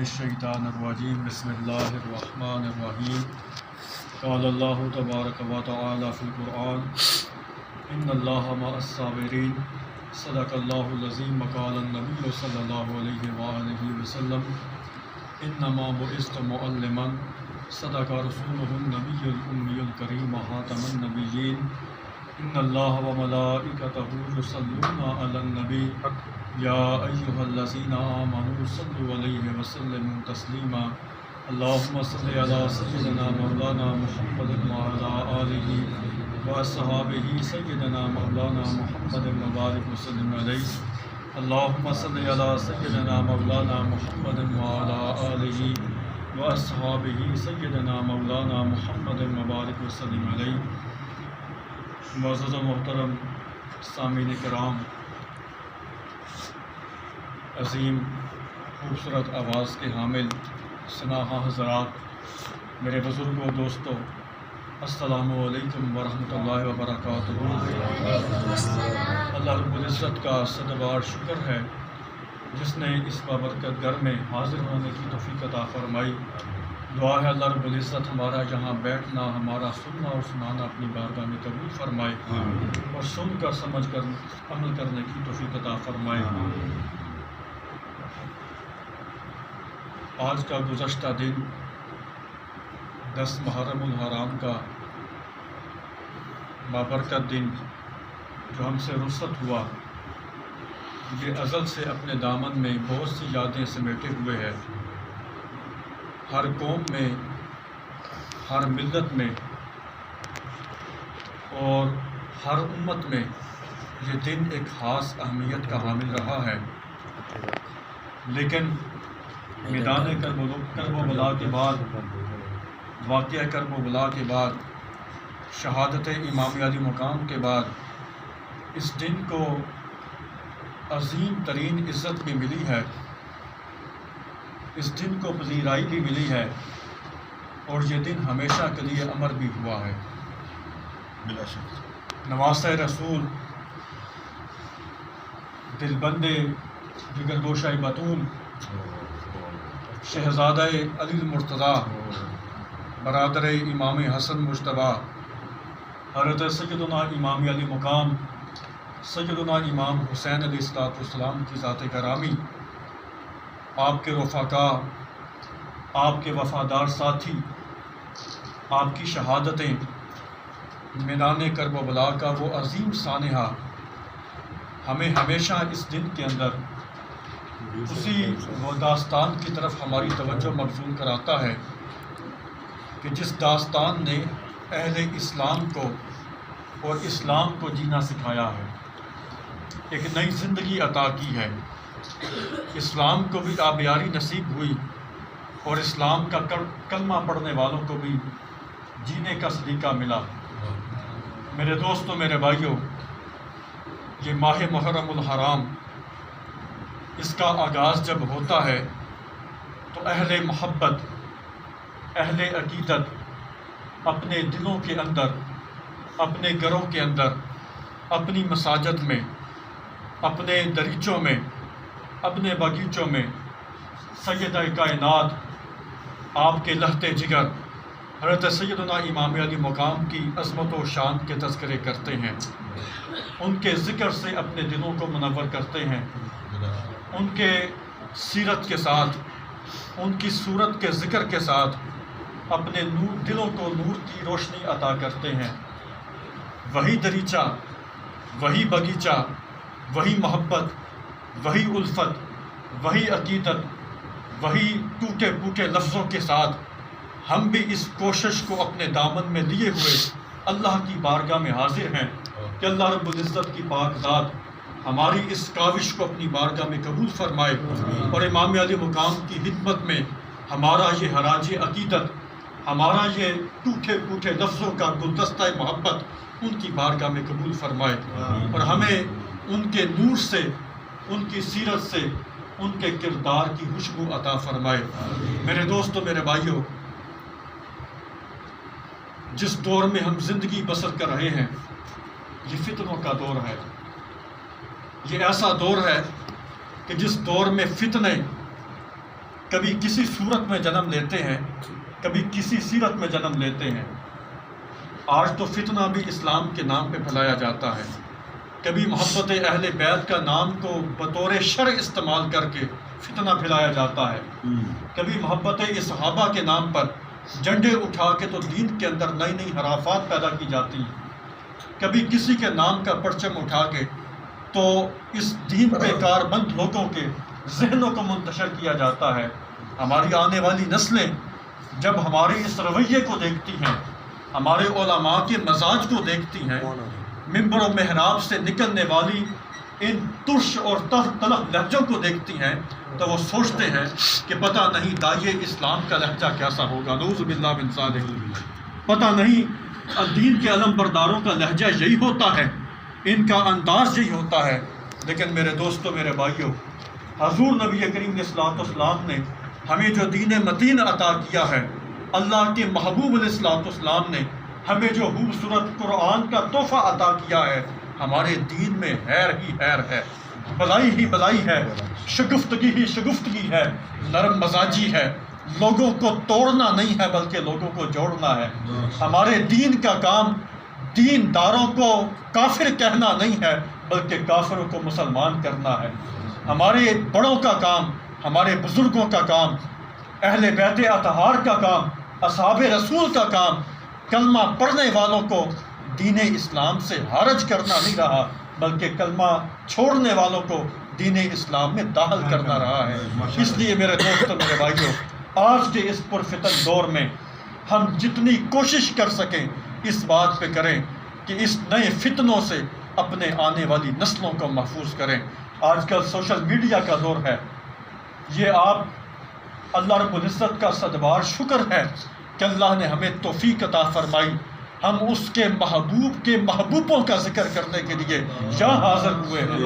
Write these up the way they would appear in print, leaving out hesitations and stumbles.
الشیطان الرجیم بسم اللہ الرحمن الرحیم قال اللہ تبارک و تعالی فی القرآن ان اللہ مع الصابرین صدق اللہ العظیم وقال النبی صلی اللہ علیہ وآلہ وسلم انما بعثت معلما صدق رسولہ النبی الامی الکریم خاتم النبیین ان اللہ وملائکتہ یصلون علی النبی یا ایہا الذین آمنوا صلوا علیہ وسلموا تسلیما اللہم صل علی سیدنا مولانا محمد وعلی آلہ واصحابہ سیدنا مولانا محمد وبارک وسلم علیہ اللہم صل علی سیدنا مولانا محمد وعلی آلہ واصحابہ سیدنا مولانا محمد وبارک وسلم علیہ۔ معزز و محترم سامعین کرام، عظیم خوبصورت آواز کے حامل سناہا حضرات، میرے بزرگوں دوستوں، السلام علیکم ورحمۃ اللہ وبرکاتہ۔ اللہ رب العزت کا صدبار شکر ہے جس نے اس بابرکت گھر میں حاضر ہونے کی توفیق عطا فرمائی۔ دعا ہے اللہ رب العزت ہمارا یہاں بیٹھنا، ہمارا سننا اور سنانا اپنی بارگاہ میں قبول فرمائے اور سن کر سمجھ کر عمل کرنے کی توفیق عطا فرمائے۔ آج کا گزشتہ دن 10 محرم الحرام کا بابرکت دن جو ہم سے رخصت ہوا، یہ ازل سے اپنے دامن میں بہت سی یادیں سمیٹے ہوئے ہے۔ ہر قوم میں، ہر ملت میں اور ہر امت میں یہ دن ایک خاص اہمیت کا حامل رہا ہے، لیکن میدان کرب و بلا کے بعد، واقعہ کرب و بلا کے بعد، شہادت امام علی مقام کے بعد اس دن کو عظیم ترین عزت بھی ملی ہے، اس دن کو پذیرائی بھی ملی ہے اور یہ دن ہمیشہ کے لیے امر بھی ہوا ہے۔ نواسہ رسول، دل بندے جگر گوشہ بطول، شہزادہ علی المرتضیٰ، برادر امام حسن مجتبیٰ، حضرت سیدنا امام علی مقام سیدنا امام حسین علیہ السلام کی ذات گرامی، آپ کے رفقا، آپ کے وفادار ساتھی، آپ کی شہادتیں، میدان کرب و بلا کا وہ عظیم سانحہ ہمیں ہمیشہ اس دن کے اندر اسی وہ داستان کی طرف ہماری توجہ مبذول کراتا ہے کہ جس داستان نے اہل اسلام کو اور اسلام کو جینا سکھایا ہے، ایک نئی زندگی عطا کی ہے، اسلام کو بھی آبیاری نصیب ہوئی اور اسلام کا کلمہ پڑھنے والوں کو بھی جینے کا سلیقہ ملا۔ میرے دوستوں، میرے بھائیوں، یہ ماہ محرم الحرام، اس کا آغاز جب ہوتا ہے تو اہل محبت، اہل عقیدت اپنے دلوں کے اندر، اپنے گھروں کے اندر، اپنی مساجد میں، اپنے دریچوں میں، اپنے باغیچوں میں سیدہ کائنات، آپ کے لہتے جگر حضرت سیدنا امام علی مقام کی عظمت و شان کے تذکرے کرتے ہیں، ان کے ذکر سے اپنے دلوں کو منور کرتے ہیں، ان کے سیرت کے ساتھ، ان کی صورت کے ذکر کے ساتھ اپنے دلوں کو نور کی روشنی عطا کرتے ہیں۔ وہی دریچہ، وہی باغیچہ، وہی محبت، وہی الفت، وہی عقیدت، وہی ٹوٹے پھوٹے لفظوں کے ساتھ ہم بھی اس کوشش کو اپنے دامن میں لیے ہوئے اللہ کی بارگاہ میں حاضر ہیں کہ اللہ رب العزت کی پاک ذات ہماری اس کاوش کو اپنی بارگاہ میں قبول فرمائے اور امام علی مقام کی خدمت میں ہمارا یہ حراج عقیدت، ہمارا یہ ٹوٹے پھوٹے لفظوں کا گلدستہ محبت ان کی بارگاہ میں قبول فرمائے اور ہمیں ان کے نور سے، ان کی سیرت سے، ان کے کردار کی خوشبو عطا فرمائے۔ میرے دوستوں، میرے بھائیوں، جس دور میں ہم زندگی بسر کر رہے ہیں یہ فتنوں کا دور ہے، یہ ایسا دور ہے کہ جس دور میں فتنے کبھی کسی صورت میں جنم لیتے ہیں، کبھی کسی سیرت میں جنم لیتے ہیں۔ آج تو فتنہ بھی اسلام کے نام پہ پھیلایا جاتا ہے، کبھی محبت اہل بیت کا نام کو بطور شر استعمال کر کے فتنہ پھیلایا جاتا ہے، کبھی محبت صحابہ کے نام پر جھنڈے اٹھا کے تو دین کے اندر نئی نئی حرافات پیدا کی جاتی ہیں، کبھی کسی کے نام کا پرچم اٹھا کے تو اس دین پہ کاربند لوگوں کے ذہنوں کو منتشر کیا جاتا ہے۔ ہماری آنے والی نسلیں جب ہمارے اس رویے کو دیکھتی ہیں، ہمارے علماء کے مزاج کو دیکھتی ہیں، منبر و محراب سے نکلنے والی ان ترش اور تلخ لہجوں کو دیکھتی ہیں تو وہ سوچتے ہیں کہ پتہ نہیں داعیے اسلام کا لہجہ کیسا ہوگا، نعوذ باللہ من ذالک، پتہ نہیں دین کے علم برداروں کا لہجہ یہی ہوتا ہے، ان کا انداز یہی ہوتا ہے۔ لیکن میرے دوستو، میرے بھائیوں، حضور نبی کریم علیہ الصلوۃ والسلام نے ہمیں جو دین متین عطا کیا ہے، اللہ کے محبوب علیہ الصلوۃ والسلام نے ہمیں جو خوبصورت قرآن کا تحفہ عطا کیا ہے، ہمارے دین میں خیر ہی خیر ہے، بلائی ہی بلائی ہے، شگفتگی ہی شگفتگی ہے، نرم مزاجی ہے، لوگوں کو توڑنا نہیں ہے بلکہ لوگوں کو جوڑنا ہے۔ ہمارے دین کا کام دین داروں کو کافر کہنا نہیں ہے بلکہ کافروں کو مسلمان کرنا ہے۔ ہمارے بڑوں کا کام، ہمارے بزرگوں کا کام، اہل بیت اطہار کا کام، اصحاب رسول کا کام کلمہ پڑھنے والوں کو دین اسلام سے حرج کرنا نہیں رہا بلکہ کلمہ چھوڑنے والوں کو دین اسلام میں داخل کرنا رہا ہے۔ اس لیے میرے دوستو، میرے بھائیوں، آج کے اس پرفتن دور میں ہم جتنی کوشش کر سکیں اس بات پہ کریں کہ اس نئے فتنوں سے اپنے آنے والی نسلوں کو محفوظ کریں۔ آج کل سوشل میڈیا کا دور ہے، یہ آپ اللہ رب العزت کا صدبار شکر ہے کہ اللہ نے ہمیں توفیق عطا فرمائی، ہم اس کے محبوب کے محبوبوں کا ذکر کرنے کے لیے یہاں حاضر ہوئے ہیں،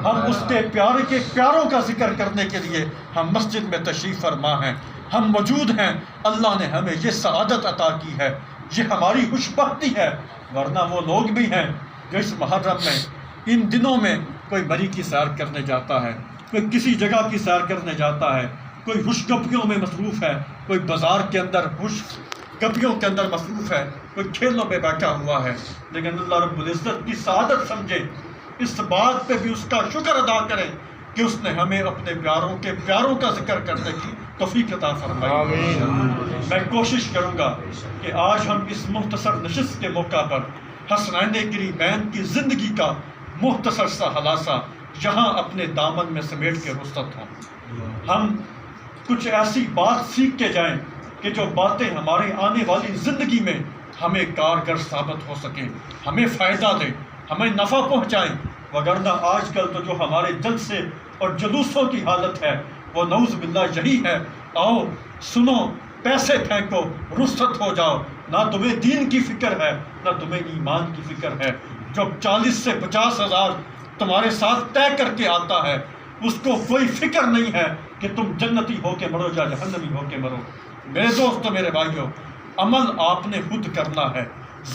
ہم اس کے پیارے کے پیاروں کا ذکر کرنے کے لیے ہم مسجد میں تشریف فرما ہیں، ہم موجود ہیں۔ اللہ نے ہمیں یہ سعادت عطا کی ہے، یہ ہماری خوش بختی ہے، ورنہ وہ لوگ بھی ہیں جو اس محرم میں ان دنوں میں کوئی بری کی سیر کرنے جاتا ہے، کوئی کسی جگہ کی سیر کرنے جاتا ہے، کوئی خوش گپیوں میں مصروف ہے، کوئی بازار کے اندر خوش گپیوں کے اندر مصروف ہے، کوئی کھیلوں پہ بیٹھا ہوا ہے۔ لیکن اللہ رب العزت کی سعادت سمجھے، اس بات پہ بھی اس کا شکر ادا کریں کہ اس نے ہمیں اپنے پیاروں کے پیاروں کا ذکر کرنے کی توفیق عطا فرمائی۔ میں کوشش کروں گا کہ آج ہم اس مختصر نشست کے موقع پر حسنین کریمین کی زندگی کا مختصر سا خلاصہ یہاں اپنے دامن میں سمیٹ کے رخصت ہوں، ہم کچھ ایسی بات سیکھ کے جائیں کہ جو باتیں ہمارے آنے والی زندگی میں ہمیں کارگر ثابت ہو سکیں، ہمیں فائدہ دیں، ہمیں نفع پہنچائیں۔ وگرنہ آج کل تو جو ہمارے جلسے اور جلوسوں کی حالت ہے وہ نعوذ باللہ یہی ہے، آؤ سنو، پیسے پھینکو، رخصت ہو جاؤ، نہ تمہیں دین کی فکر ہے نہ تمہیں ایمان کی فکر ہے۔ جو 40 سے 50 ہزار تمہارے ساتھ طے کر کے آتا ہے اس کو کوئی فکر نہیں ہے کہ تم جنتی ہو کے مرو یا جہنمی ہو کے مرو۔ میرے دوستو، میرے بھائیوں، عمل آپ نے خود کرنا ہے،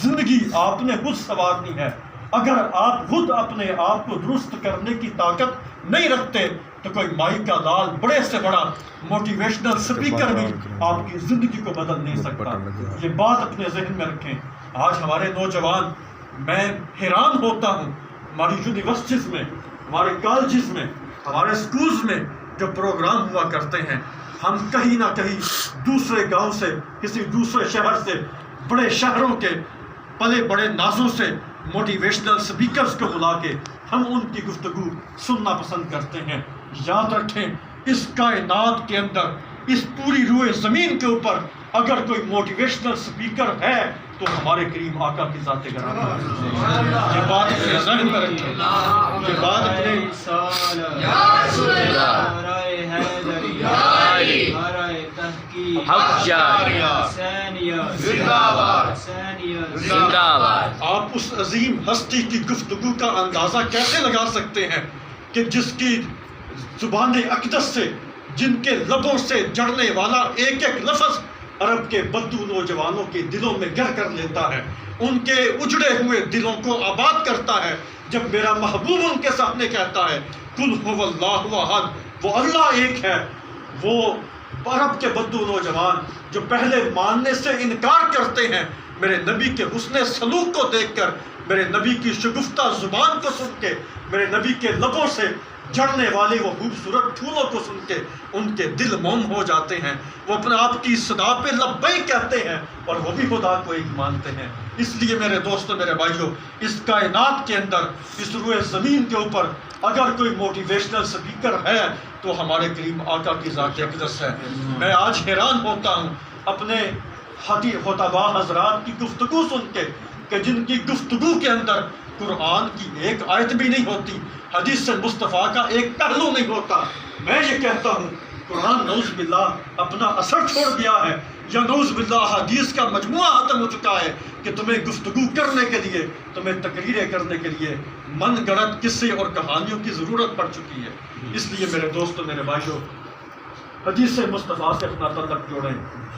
زندگی آپ نے خود سنوارنی ہے۔ اگر آپ خود اپنے آپ کو درست کرنے کی طاقت نہیں رکھتے تو کوئی مائی کا لال بڑے سے بڑا موٹیویشنل سپیکر بھی آپ کی زندگی کو بدل نہیں سکتا۔ یہ بات اپنے ذہن میں رکھیں۔ آج ہمارے نوجوان، میں حیران ہوتا ہوں، ہماری یونیورسٹیز میں، ہمارے کالجز میں، ہمارے سکولز میں جو پروگرام ہوا کرتے ہیں، ہم کہیں نہ کہیں دوسرے گاؤں سے، کسی دوسرے شہر سے، بڑے شہروں کے پلے بڑے نازوں سے موٹیویشنل سپیکرز کو بلا کے ہم ان کی گفتگو سننا پسند کرتے ہیں۔ یاد رکھیں، اس کائنات کے اندر، اس پوری روئے زمین کے اوپر اگر کوئی موٹیویشنل سپیکر ہے تو ہمارے کریم آقا کی ذات گرامی ہے۔ یہ بات اپنے ذہن میں رکھیں، یہ بات اپنے آپ اس عظیم ہستی کی گفتگو کا اندازہ کیسے لگا سکتے ہیں کہ جس کی زبان اقدس سے، جن کے لبوں سے جڑنے والا ایک ایک لفظ عرب کے بدو نوجوانوں کے دلوں میں گر کر لیتا ہے، ان کے اجڑے ہوئے دلوں کو آباد کرتا ہے۔ جب میرا محبوب ان کے سامنے کہتا ہے قل هو اللہ احد، وہ اللہ ایک ہے، وہ عرب کے بدو نوجوان جو پہلے ماننے سے انکار کرتے ہیں، میرے نبی کے حسن سلوک کو دیکھ کر، میرے نبی کی شگفتہ زبان کو سن کے، میرے نبی کے لبوں سے جھڑنے والے وہ خوبصورت پھولوں کو سن کے ان کے دل موم ہو جاتے ہیں، وہ اپنے آپ کی صدا پہ لبیک کہتے ہیں اور وہ بھی خدا کو ایک مانتے ہیں۔ اس لیے میرے دوستو، میرے بھائیوں، اس کائنات کے اندر، اس روئے زمین کے اوپر اگر کوئی موٹیویشنل سپیکر ہے تو ہمارے کریم آقا کی ذات اقدس ہے۔ میں آج حیران ہوتا ہوں اپنے خطباء حضرات کی گفتگو سن کے کہ جن کی گفتگو کے اندر قرآن کی ایک آیت بھی نہیں ہوتی، حدیث مصطفیٰ کا ایک پہلو نہیں ہوتا۔ میں یہ کہتا ہوں قرآن نعوذ باللہ اپنا اثر چھوڑ گیا ہے، یا نعوذ باللہ حدیث کا مجموعہ ختم ہو چکا ہے کہ تمہیں گفتگو کرنے کے لیے، تمہیں تقریریں کرنے کے لیے من گڑت قصے اور کہانیوں کی ضرورت پڑ چکی ہے۔ اس لیے میرے دوستو، میرے بھائیوں، حدیث مصطفیٰ سے اپنا تعلق جوڑیں،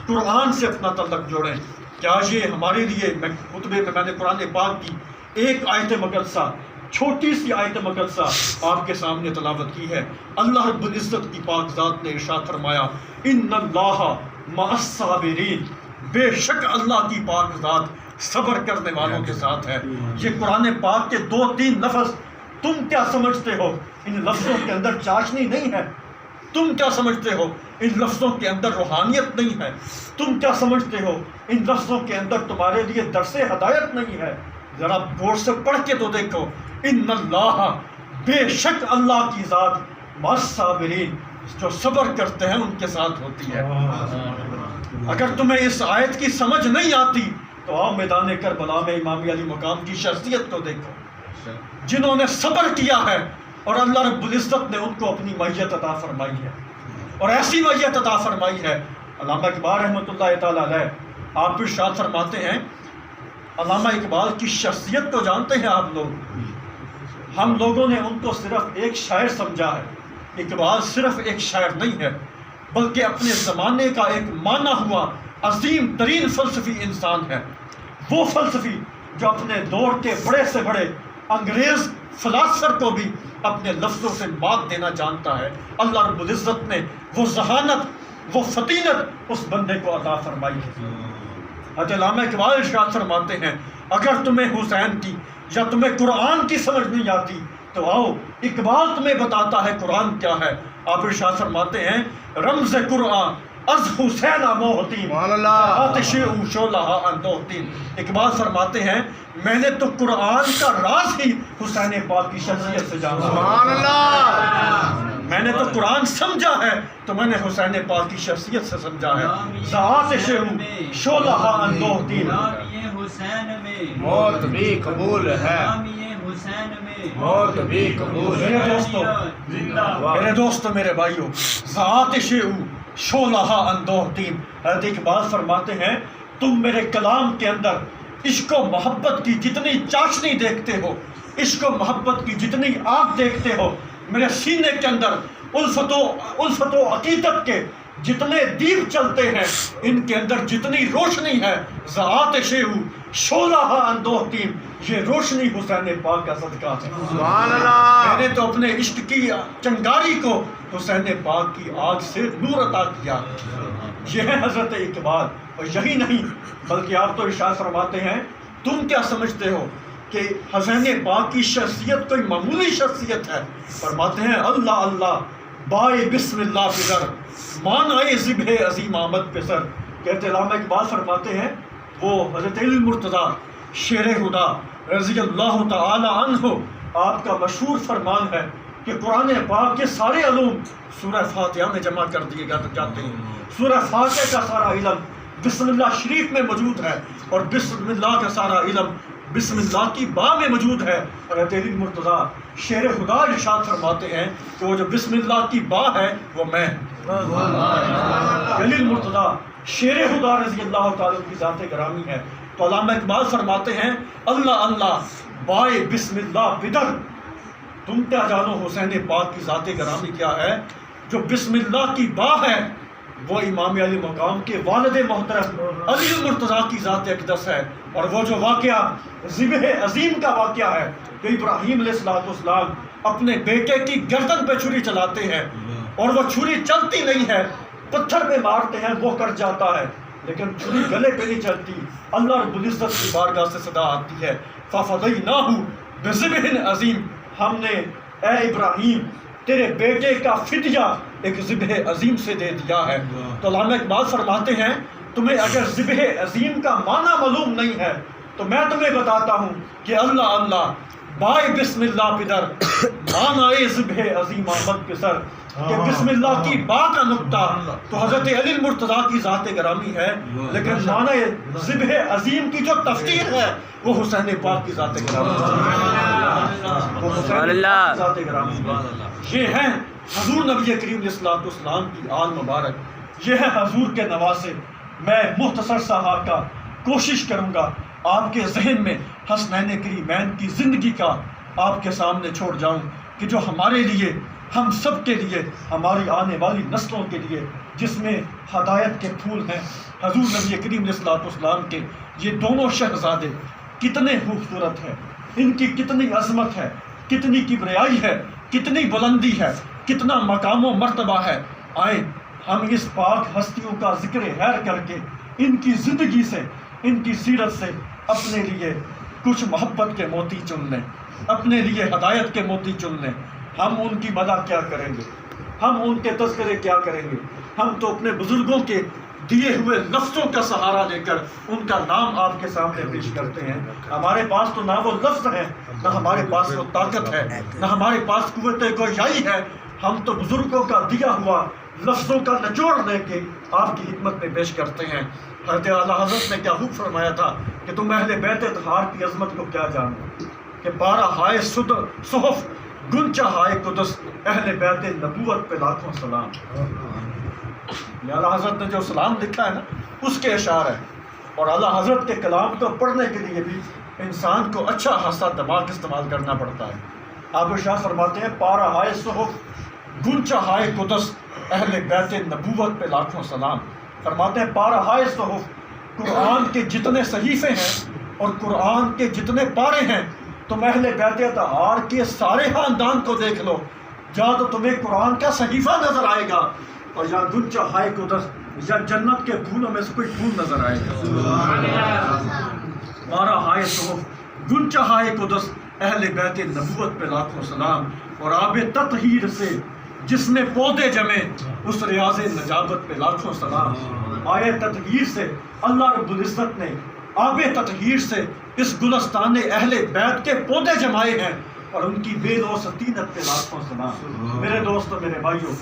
قرآن سے اپنا تعلق جوڑیں۔ کیا یہ ہمارے لیے، میں خطبے میں نے قرآن پاک کی ایک آیت مقدسہ، چھوٹی سی آیت مقدسہ آپ کے سامنے تلاوت کی ہے۔ اللہ رب العزت کی پاک ذات نے ارشاد فرمایا، ان اللہ مع الصابرین، بے شک اللہ کی پاک ذات صبر کرنے والوں کے ساتھ ہے۔ یہ قرآن پاک کے 2-3 لفظ، تم کیا سمجھتے ہو ان لفظوں کے اندر چاشنی نہیں ہے؟ تم کیا سمجھتے ہو ان لفظوں کے اندر روحانیت نہیں ہے؟ تم کیا سمجھتے ہو ان لفظوں کے اندر تمہارے لیے درس ہدایت نہیں ہے؟ ذرا غور سے پڑھ کے تو دیکھو، ان اللہ، بے شک اللہ کی ذات، مع الصابرین، جو صبر کرتے ہیں ان کے ساتھ ہوتی ہے۔ اگر تمہیں اس آیت کی سمجھ نہیں آتی تو آؤ میدان کربلا میں امام علی مقام کی شخصیت کو دیکھو، جنہوں نے صبر کیا ہے اور اللہ رب العزت نے ان کو اپنی معیت عطا فرمائی ہے، اور ایسی معیت عطا فرمائی ہے۔ علامہ اقبال رحمۃ اللہ تعالیٰ علیہ آپ ارشاد فرماتے ہیں، علامہ اقبال کی شخصیت کو جانتے ہیں آپ لوگ؟ ہم لوگوں نے ان کو صرف ایک شاعر سمجھا ہے۔ اقبال صرف ایک شاعر نہیں ہے، بلکہ اپنے زمانے کا ایک مانا ہوا عظیم ترین فلسفی انسان ہے۔ وہ فلسفی جو اپنے دور کے بڑے سے بڑے انگریز فلاسفر کو بھی اپنے لفظوں سے مات دینا جانتا ہے۔ اللہ رب العزت نے وہ ذہانت، وہ فطینت اس بندے کو عطا فرمائی ہے۔ حضرت علامہ اقبال ارشاد فرماتے ہیں، اگر تمہیں حسین کی یا تمہیں قرآن کی سمجھ نہیں آتی تو آؤ اقبال تمہیں بتاتا ہے قرآن کیا ہے۔ آپ ارشاد فرماتے ہیں، رمز قرآن از حسین موہتین آتش او شعلہ اندوہتین۔ اقبال فرماتے ہیں، میں نے تو قرآن کا راز ہی حسین پاک کی شخصیت سے جانا، سبحان اللہ، میں نے تو قرآن سمجھا ہے تو میں نے حسین پاک کی شخصیت سے سمجھا ہے۔ آتش او شعلہ اندوہتین، موت بھی قبول ہے، موت بھی قبول ہے۔ میرے دوستو، میرے بھائیوں، آتش او شعلہ اندوہتین، حضرت اقبال فرماتے ہیں، تم میرے کلام کے اندر عشق و محبت کی جتنی چاشنی دیکھتے ہو، عشق و محبت کی جتنی آگ دیکھتے ہو، میرے سینے کے اندر الفت و عقیدت کے جتنے دیپ چلتے ہیں، ان کے اندر جتنی روشنی ہے، آتش او شعلہ اندوہتین، یہ روشنی حسین پاک کا صدقہ ہے، سبحان اللہ۔ میں نے تو اپنے عشق کی چنگاری کو حسین پاک کی آگ سے نور عطا کیا۔ یہ ہے حضرت اقبال، اور یہی نہیں بلکہ آپ تو ارشاد فرماتے ہیں، تم کیا سمجھتے ہو کہ حسین پاک کی شخصیت کوئی معمولی شخصیت ہے؟ فرماتے ہیں، اللہ اللہ بائے بسم اللہ فکر مان آئے ذبح عظیم آمد پہ سر۔ کہتے علامہ اقبال فرماتے ہیں، وہ حضرت علی المرتضیٰ شیر خدا رضی اللہ تعالی عنہ، آپ کا مشہور فرمان ہے کہ قرآن پاک کے سارے علوم سورہ فاتحہ میں جمع کر دیے جاتے ہیں۔ سورہ فاتحہ کا سارا علم بسم اللہ شریف میں موجود ہے، اور بسم اللہ کا سارا علم بسم اللہ کی با میں موجود ہے۔ اور حضرت علی المرتضیٰ شیر خدا ارشاد فرماتے ہیں کہ وہ جو بسم اللہ کی با ہے وہ میں علی المرتضیٰ شیر خدا رضی اللہ تعالیٰ کی ذات گرامی ہے۔ تو علامہ اقبال فرماتے ہیں، اللہ اللہ بائے بسم اللہ بدر، تم کیا جانو حسین پاک کی ذات گرامی کیا ہے؟ جو بسم اللہ کی با ہے وہ امام علی مقام کے والد محترم علی المرتضیٰ کی ذات اقدس ہے، اور وہ جو واقعہ ذبح عظیم کا واقعہ ہے کہ ابراہیم علیہ السلام اپنے بیٹے کی گردن پہ چھری چلاتے ہیں اور وہ چھری چلتی نہیں ہے، پتھر پہ مارتے ہیں وہ کٹ جاتا ہے لیکن چھری گلے پہ نہیں چلتی. اللہ رب العزت کی بارگاہ سے صدا آتی ہے فَفَدَيْنَاهُ بِذِبْحٍ عَظِيمٍ. ہم نے اے ابراہیم تیرے بیٹے کا فدیہ ایک ذبح عظیم سے دے دیا ہے. تو علامہ اقبال فرماتے ہیں تمہیں اگر ذبح عظیم کا معنی معلوم نہیں ہے تو میں تمہیں بتاتا ہوں کہ اللہ اللہ بائے بسم اللہ پدر معنی ذبح عظیم آمد پسر. کہ بسم اللہ کی با کا نقطہ تو حضرت علی المرتضیٰ کی ذات گرامی ہے لیکن معنی ذبح عظیم کی جو تفسیر ہے وہ حسین پاک کی ذات گرامی ہے. وہ حسین پاک کی ذات گرامی ہے. یہ ہے حضور نبی کریم علیہ الصلوۃ والسلام کی آل مبارک. یہ ہے حضور کے نواسے. میں مختصر سا کا کوشش کروں گا آپ کے ذہن میں حسنین کریمین کی زندگی کا آپ کے سامنے چھوڑ جاؤں کہ جو ہمارے لیے ہم سب کے لیے ہماری آنے والی نسلوں کے لیے جس میں ہدایت کے پھول ہیں حضور نبی کریم علیہ الصلوۃ والسلام کے یہ دونوں شہزادے کتنے خوبصورت ہیں. ان کی کتنی عظمت ہے, کتنی کبریائی ہے, کتنی بلندی ہے, کتنا مقام و مرتبہ ہے. آئیں ہم اس پاک ہستیوں کا ذکر خیر کر کے ان کی زندگی سے ان کی سیرت سے اپنے لیے کچھ محبت کے موتی چن لیں, اپنے لیے ہدایت کے موتی چن لیں. ہم ان کی مدح کیا کریں گے, ہم ان کے تذکرے کیا کریں گے. ہم تو اپنے بزرگوں کے دیے ہوئے لفظوں کا سہارا لے کر ان کا نام آپ کے سامنے پیش کرتے ہیں. ہمارے پاس تو نہ وہ لفظ ہیں, نہ ہمارے پاس وہ طاقت ہے, نہ ہمارے پاس قوت گویائی ہے. ہم تو بزرگوں کا دیا ہوا لفظوں کا نچوڑ لے کے آپ کی خدمت میں پیش کرتے ہیں. حضرت اعلیٰ حضرت نے کیا خوب فرمایا تھا کہ تم اہل بیت اطہار کی عظمت کو کیا جانو کہ پارا ہائے صحف گنچا ہائے قدس اہل بیت نبوت پہ لاکھوں سلام. اعلیٰ حضرت نے جو سلام لکھا ہے نا اس کے اشعار ہے. اور اعلیٰ حضرت کے کلام کو پڑھنے کے لیے بھی انسان کو اچھا خاصا دماغ استعمال کرنا پڑتا ہے. آپ ارشاد فرماتے ہیں پارا ہائے صحف گنچا ہائے قدس اہل بیت نبوت پہ لاکھوں سلام. فرماتے ہیں پارا ہائے صحف, قرآن کے جتنے صحیفے ہیں اور قرآن کے جتنے پارے ہیں تم اہل بیت اطہار کے سارے خاندان کو دیکھ لو, یا تو تمہیں قرآن کا صحیفہ نظر آئے گا اور یا گنچا ہائے قدس یا جنت کے پھولوں میں سے کوئی پھول نظر آئے گا. پارا ہائے صحف گنچا ہائے قدس اہل بیت نبوت پہ لاکھوں سلام. اور آب تطہیر سے جس نے پودے جمے اس ریاض نجابت پہ لاکھوں سلام. آئے تطہیر سے اللہ رب العزت نے آب تطہیر سے اس گلستان اہل بیت کے پودے جمائے ہیں اور ان کی بے لوث طینت پہ لاکھوں سلام. میرے دوستو میرے بھائیو,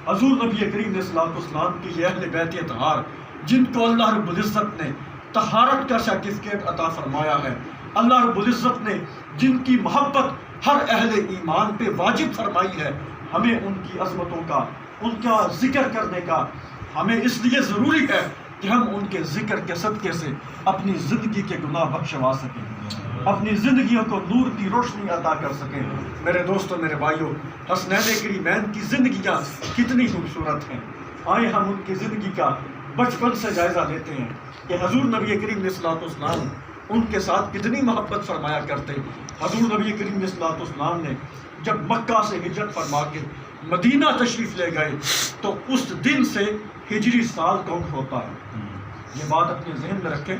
حضور نبی کریم علیہ الصلوۃ والسلام کی یہ اہل بیت اطہار جن کو اللہ رب العزت نے طہارت کا سرٹیفکیٹ عطا فرمایا ہے, اللہ رب العزت نے جن کی محبت ہر اہل ایمان پہ واجب فرمائی ہے, ہمیں ان کی عظمتوں کا ان کا ذکر کرنے کا ہمیں اس لیے ضروری ہے کہ ہم ان کے ذکر کے صدقے سے اپنی زندگی کے گناہ بخشوا سکیں, اپنی زندگیوں کو نور کی روشنی عطا کر سکیں. میرے دوستو میرے بھائیو, حسنین کریمین کی زندگیاں کتنی خوبصورت ہیں. آئیں ہم ان کی زندگی کا بچپن سے جائزہ لیتے ہیں کہ حضور نبی کریم علیہ الصلوۃ والسلام ان کے ساتھ کتنی محبت فرمایا کرتے. حضور نبی کریم علیہ الصلوۃ والسلام نے جب مکہ سے ہجرت فرما کے مدینہ تشریف لے گئے تو اس دن سے ہجری سال کاؤنٹ ہوتا ہے. یہ بات اپنے ذہن میں رکھیں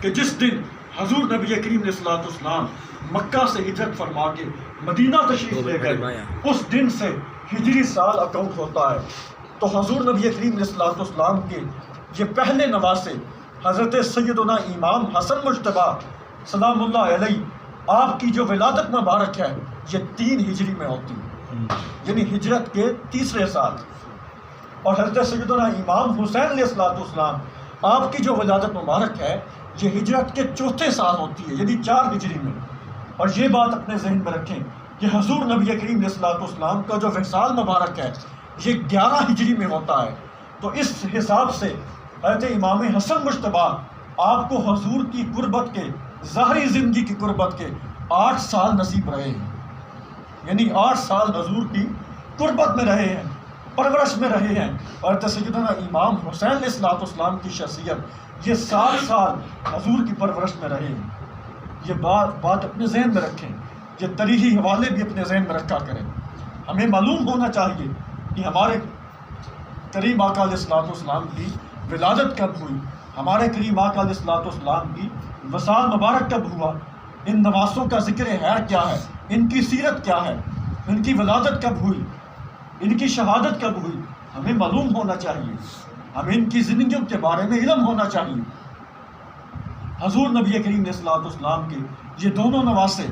کہ جس دن حضور نبی کریم علیہ الصلوۃ والسلام مکہ سے ہجرت فرما کے مدینہ تشریف لے گئے اس دن سے ہجری سال اکاؤنٹ ہوتا ہے. تو حضور نبی کریم علیہ الصلوۃ والسلام کے یہ پہلے نواسے حضرت سیدنا امام حسن مجتبیٰ سلام اللہ علیہ, آپ کی جو ولادت مبارک ہے یہ 3 ہجری میں ہوتی ہے, یعنی ہجرت کے 3رے سال. اور حضرت سیدنا امام حسین علیہ الصلوۃ والسلام آپ کی جو ولادت مبارک ہے یہ ہجرت کے 4تھے سال ہوتی ہے, یعنی 4 ہجری میں. اور یہ بات اپنے ذہن میں رکھیں کہ حضور نبی کریم علیہ الصلوۃ والسلام کا جو وصال مبارک ہے یہ 11 ہجری میں ہوتا ہے. تو اس حساب سے حضرت امام حسن مجتبیٰ آپ کو حضور کی قربت کے ظاہری زندگی کی قربت کے 8 سال نصیب رہے ہیں, یعنی 8 سال حضور کی قربت میں رہے ہیں, پرورش میں رہے ہیں. اور سیدنا امام حسین علیہ الصلوۃ والسلام کی شخصیت یہ 7 سال حضور کی پرورش میں رہے ہیں. یہ بات اپنے ذہن میں رکھیں, یہ تاریخی حوالے بھی اپنے ذہن میں رکھا کریں. ہمیں معلوم ہونا چاہیے کہ ہمارے کریم آقا علیہ الصلوۃ والسلام کی ولادت کب ہوئی، ہمارے کریم آقا علیہ الصلوۃ والسلام کی وصال مبارک کب ہوا، ان نواسوں کا ذکر خیر کیا ہے، ان کی سیرت کیا ہے، ان کی ولادت کب ہوئی، ان کی شہادت کب ہوئی، ہمیں معلوم ہونا چاہیے، ہمیں ان کی زندگیوں کے بارے میں علم ہونا چاہیے۔ حضور نبی کریم علیہ الصلوۃ والسلام کے یہ دونوں نواسے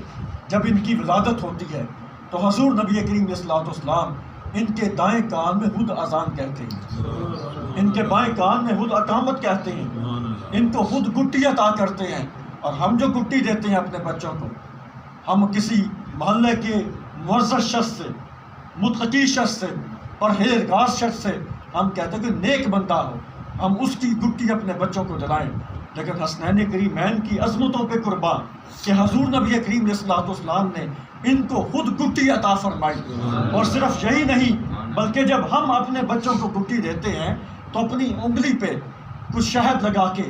جب ان کی ولادت ہوتی ہے تو حضور نبی کریم علیہ الصلوۃ والسلام ان کے دائیں کان میں خود اذان کہتے ہیں، ان کے بائیں کان میں خود اقامت کہتے ہیں، ان کو خود گٹی عطا کرتے ہیں۔ اور ہم جو گٹی دیتے ہیں اپنے بچوں کو، ہم کسی محلے کے معزز شخص سے، متقی شخص سے، پرہیزگار شخص سے ہم کہتے ہیں کہ نیک بندہ ہو، ہم اس کی گٹی اپنے بچوں کو دلائیں۔ لیکن حسنین کریمین کی عظمتوں پہ قربان کہ حضور نبی کریم علیہ الصلوۃ والسلام نے ان کو خود گٹی عطا فرمائی۔ اور صرف یہی نہیں بلکہ جب ہم اپنے بچوں کو گٹی دیتے ہیں تو اپنی انگلی پہ کچھ شہد لگا کے،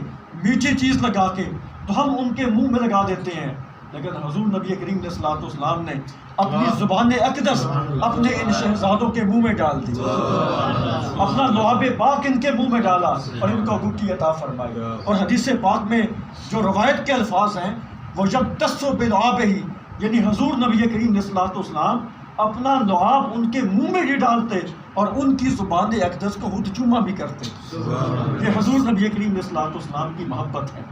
میٹھی چیز لگا کے تو ہم ان کے منہ میں لگا دیتے ہیں، لیکن حضور نبی کریم علیہ الصلوۃ والسلام نے اپنی زبان اقدس اپنے ان شہزادوں کے منہ میں ڈال دی، اپنا لعاب پاک ان کے منہ میں ڈالا اور ان کو گٹی عطا فرمائی۔ اور حدیث پاک میں جو روایت کے الفاظ ہیں وہ یقتص بلعابہ، یعنی حضور نبی کریم علیہ الصلوۃ والسلام اپنا لعاب ان کے منہ میں ہی ڈالتے اور ان کی زبان اقدس کو خود چوما بھی کرتے۔ یہ حضور نبی کریم علیہ الصلوۃ والسلام کی محبت ہے،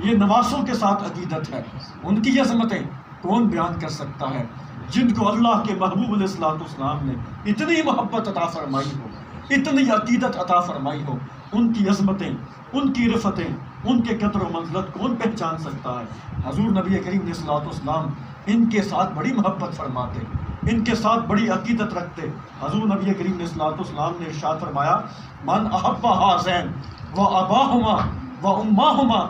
یہ نواسوں کے ساتھ عقیدت ہے۔ ان کی عظمتیں کون بیان کر سکتا ہے، جن کو اللہ کے محبوب علیہ الصلوۃ والسلام نے اتنی محبت عطا فرمائی ہو، اتنی عقیدت عطا فرمائی ہو، ان کی عظمتیں، ان کی رفتیں، ان کے قدر و منزلت کون پہچان سکتا ہے۔ حضور نبی کریم علیہ الصلوۃ والسلام ان کے ساتھ بڑی محبت فرماتے، ان کے ساتھ بڑی عقیدت رکھتے۔ حضور نبی کریم علیہ الصلوۃ والسلام نے ارشاد فرمایا، من احب ہذین و اباہما و اماہما